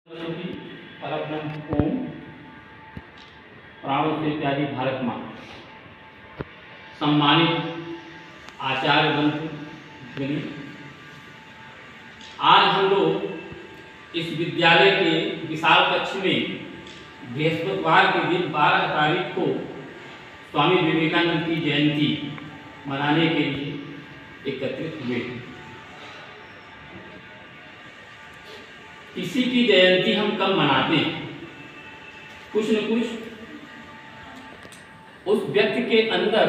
सरस्वती परब्रह्म ओम प्राणों से प्यारी भारत माँ, सम्मानित आचार्य बंधु, आज हम लोग इस विद्यालय के विशाल कक्ष में बृहस्पतिवार के दिन 12 तारीख को स्वामी विवेकानंद की जयंती मनाने के लिए एकत्रित हुए। किसी की जयंती हम कब मनाते हैं, कुछ न कुछ उस व्यक्ति के अंदर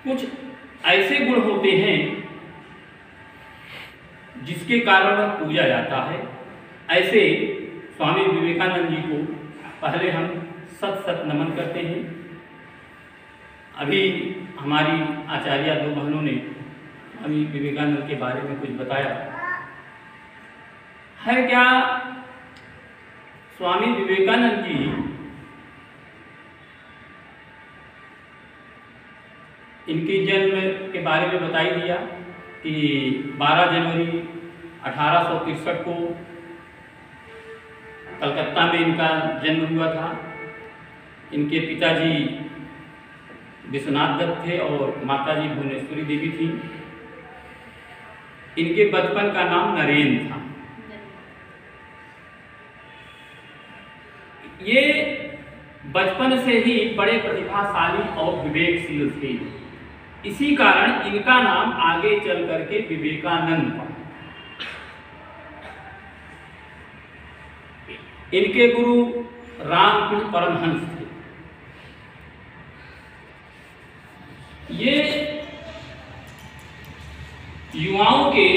कुछ ऐसे गुण होते हैं जिसके कारण वह पूजा जाता है। ऐसे स्वामी विवेकानंद जी को पहले हम सत सत नमन करते हैं। अभी हमारी आचार्य दो बहनों ने स्वामी विवेकानंद के बारे में कुछ बताया है। क्या स्वामी विवेकानंद जी इनके जन्म के बारे में बताई दिया कि 12 जनवरी 1863 को कलकत्ता में इनका जन्म हुआ था। इनके पिताजी विश्वनाथ दत्त थे और माताजी भुवनेश्वरी देवी थी। इनके बचपन का नाम नरेंद्र था। ये बचपन से ही बड़े प्रतिभाशाली और विवेकशील थे। इसी कारण इनका नाम आगे चल करके विवेकानंद पड़ा। इनके गुरु रामकृष्ण परमहंस थे। ये युवाओं के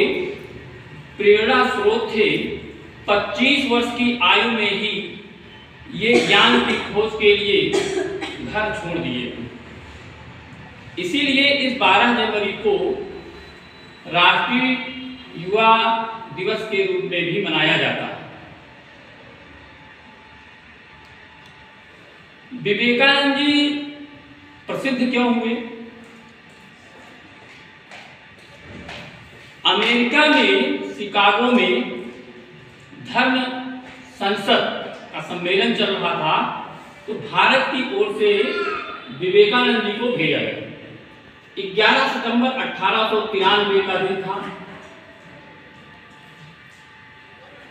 प्रेरणा स्रोत थे। 25 वर्ष की आयु में ही ये ज्ञान की खोज के लिए घर छोड़ दिए। इसीलिए इस 12 जनवरी को राष्ट्रीय युवा दिवस के रूप में भी मनाया जाता है। विवेकानंद जी प्रसिद्ध क्यों हुए? अमेरिका में शिकागो में धर्म संसद का सम्मेलन चल रहा था, तो भारत की ओर से विवेकानंद जी को भेजा गया। 11 सितंबर 1893 का दिन था।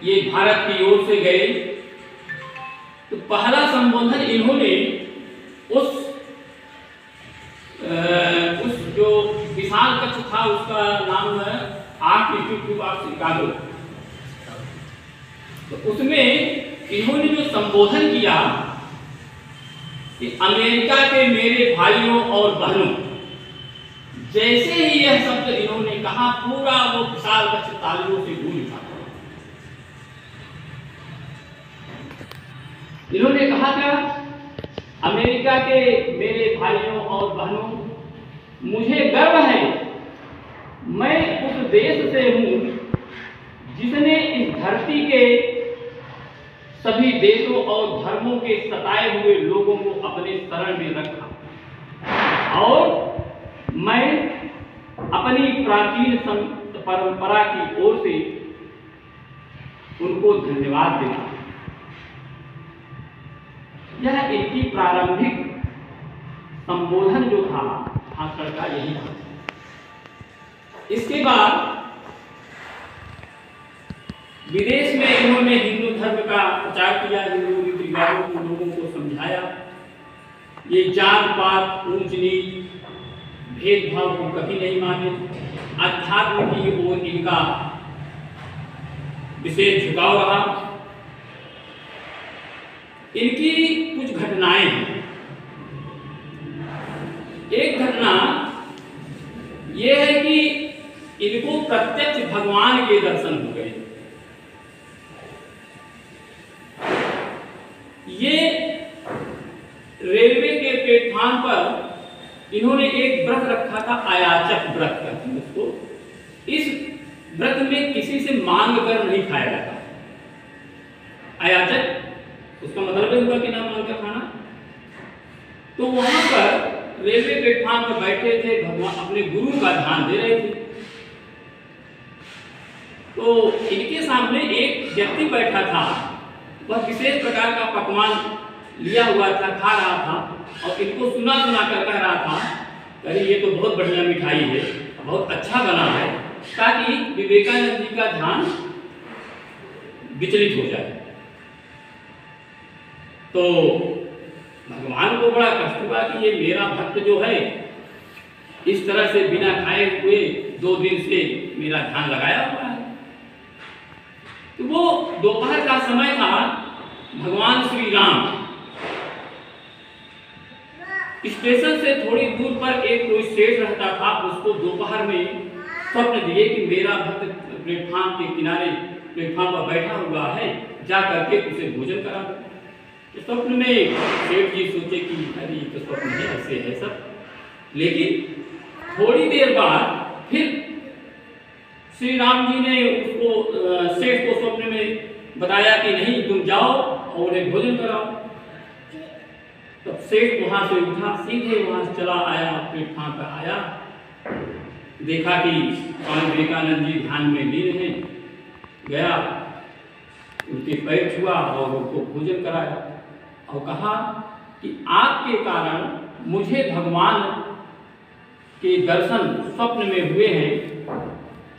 ये भारत की ओर से गए तो पहला संबोधन इन्होंने उस जो विशाल कक्ष था उसका नाम है आर्ट इंस्टीट्यूट ऑफ शिकागो। तो उसमें इन्होंने जो संबोधन किया कि अमेरिका के मेरे भाइयों और बहनों, जैसे ही यह शब्द इन्होंने कहा पूरा वो विशाल कक्ष तालियों से गूंज उठा। इन्होंने कहा क्या? अमेरिका के मेरे भाइयों और बहनों, मुझे गर्व है मैं उस देश से हूं जिसने इस धरती के सभी देशों और धर्मों के सताए हुए लोगों को अपने शरण में रखा और मैं अपनी प्राचीन परंपरा की ओर से उनको धन्यवाद देता हूं। यह इनकी प्रारंभिक संबोधन जो था भाषण का यही था। इसके बाद विदेश में इन्होंने हिंदू धर्म का प्रचार किया। हिंदू रीति रिवाजों को लोगों को समझाया। ये जात पात ऊंच नीच भेदभाव को कभी नहीं माने। अध्यात्म की ओर इनका विशेष झुकाव रहा। इनकी कुछ घटनाएं हैं। एक घटना यह है कि इनको प्रत्यक्ष भगवान के दर्शन हो गए। ये रेलवे के प्लेटफॉर्म पर इन्होंने एक व्रत रखा था, अयाचक व्रत कहते हैं उसको। इस व्रत में किसी से मांग कर नहीं खाया जाता। अयाचक उसका मतलब हुआ कि ना मांग कर खाना। तो वहां पर रेलवे प्लेटफॉर्म पर बैठे थे, भगवान अपने गुरु का ध्यान दे रहे थे। तो इनके सामने एक व्यक्ति बैठा था, वह विशेष प्रकार का पकवान लिया हुआ था, खा रहा था और इनको सुना कर कह रहा था, अरे ये तो बहुत बढ़िया मिठाई है, बहुत अच्छा बना है, ताकि विवेकानंद जी का ध्यान विचलित हो जाए। तो भगवान को बड़ा कष्ट हुआ कि ये मेरा भक्त जो है इस तरह से बिना खाए हुए 2 दिन से मेरा ध्यान लगाया हुआ है। तो वो दोपहर का समय था। भगवान श्री राम स्टेशन से थोड़ी दूर पर एक कोई सेठ रहता था, उसको दोपहर में स्वप्न दिए कि मेरा भक्त प्लेटफार्म के किनारे प्लेटफार्म पर बैठा हुआ है, जा करके उसे भोजन करा दो। तो स्वप्न में सेठ जी सोचे कि अरे ये तो स्वप्न है, ऐसे है सब। लेकिन थोड़ी देर बाद फिर श्री राम जी ने उसको सेठ को स्वप्न में बताया कि नहीं, तुम जाओ और उन्हें भोजन कराओ। तब सेठ वहां से उठा, सीधे वहां से चला आया, प्लेटफार्म पर आया, देखा कि स्वामी विवेकानंद जी ध्यान में लीन हैं, गया, उनके पैर छुआ और उनको भोजन कराया और कहा कि आपके कारण मुझे भगवान के दर्शन स्वप्न में हुए हैं,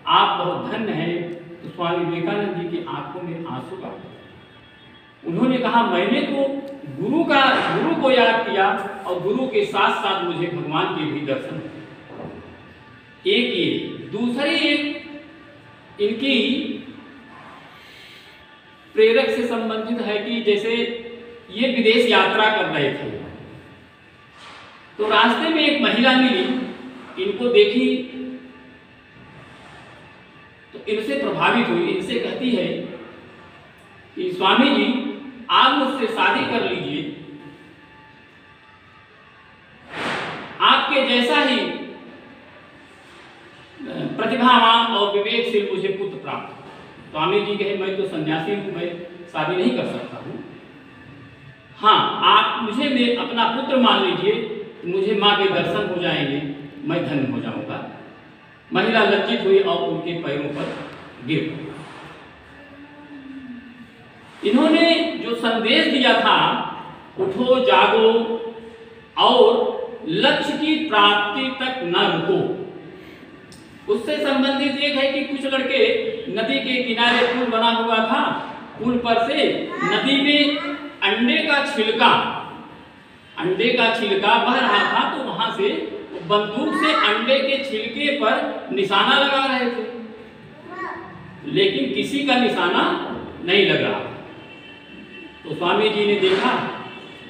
आप बहुत धन्य हैं। तो स्वामी विवेकानंद जी की आंखों में आंसू आ गए। उन्होंने कहा, मैंने तो गुरु को याद किया और गुरु के साथ साथ मुझे भगवान के भी दर्शन। एक ये, दूसरी एक इनकी प्रेरक से संबंधित है कि जैसे ये विदेश यात्रा कर रहे थे, तो रास्ते में एक महिला मिली, इनको देखी तो इनसे प्रभावित हुई, इनसे कहती है कि स्वामी जी आप मुझसे शादी कर लीजिए, आपके जैसा ही प्रतिभावान और विवेकशील मुझे पुत्र प्राप्त। स्वामी जी कहे, मैं तो सन्यासी हूं, मैं शादी नहीं कर सकता हूं। हाँ, आप मुझे में अपना पुत्र मान लीजिए, मुझे माँ के दर्शन हो जाएंगे, मैं धन्य हो जाऊंगा। महिला लज्जित हुई और उनके पैरों पर गिर गई। इन्होंने जो संदेश दिया था, उठो जागो और लक्ष्य की प्राप्ति तक न रुको, उससे संबंधित एक है कि कुछ लड़के नदी के किनारे पुल बना हुआ था, पुल पर से नदी में अंडे का छिलका बह रहा था, तो वहां से बंदूक से अंडे के छिलके पर निशाना लगा रहे थे, लेकिन किसी का निशाना नहीं लग रहा। तो स्वामी जी ने देखा,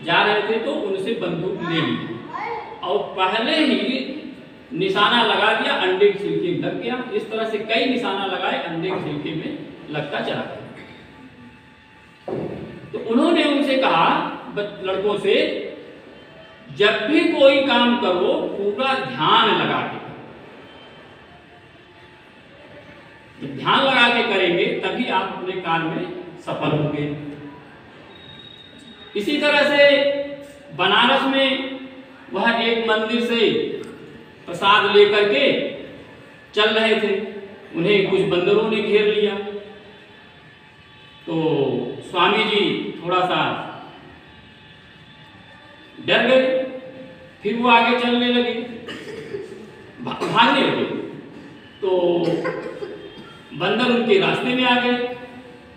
जा रहे थे तो उनसे बंदूक ले ली और पहले ही निशाना लगा दिया, अंडे के छिलके में लग गया। इस तरह से कई निशाना लगाए, अंडे के छिलके में लगता चला गया। तो उन्होंने उनसे कहा, लड़कों से, जब भी कोई काम करो पूरा ध्यान लगा के करो। जब ध्यान लगा के करेंगे तभी आप अपने काम में सफल होंगे। इसी तरह से बनारस में वह एक मंदिर से प्रसाद लेकर के चल रहे थे, उन्हें कुछ बंदरों ने घेर लिया। तो स्वामी जी थोड़ा सा डर गए, फिर वो आगे चलने लगे, भागने लगे, तो बंदर उनके रास्ते में आ गए।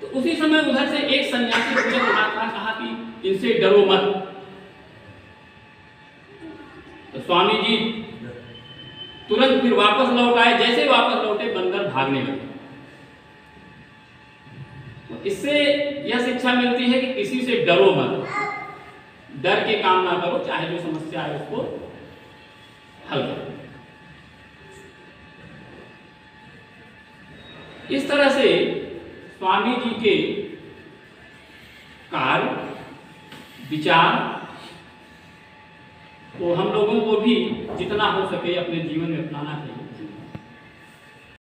तो उसी समय उधर से एक सन्यासी गुजर रहा था, कहा कि इनसे डरो मत। तो स्वामी जी तुरंत फिर वापस लौट आए, जैसे वापस लौटे बंदर भागने लगे। तो इससे यह शिक्षा मिलती है कि किसी से डरो मत, डर के काम ना करो, चाहे जो समस्या है उसको हल करो। इस तरह से स्वामी जी के कार्य विचार को हम लोगों को भी जितना हो सके अपने जीवन में अपनाना चाहिए।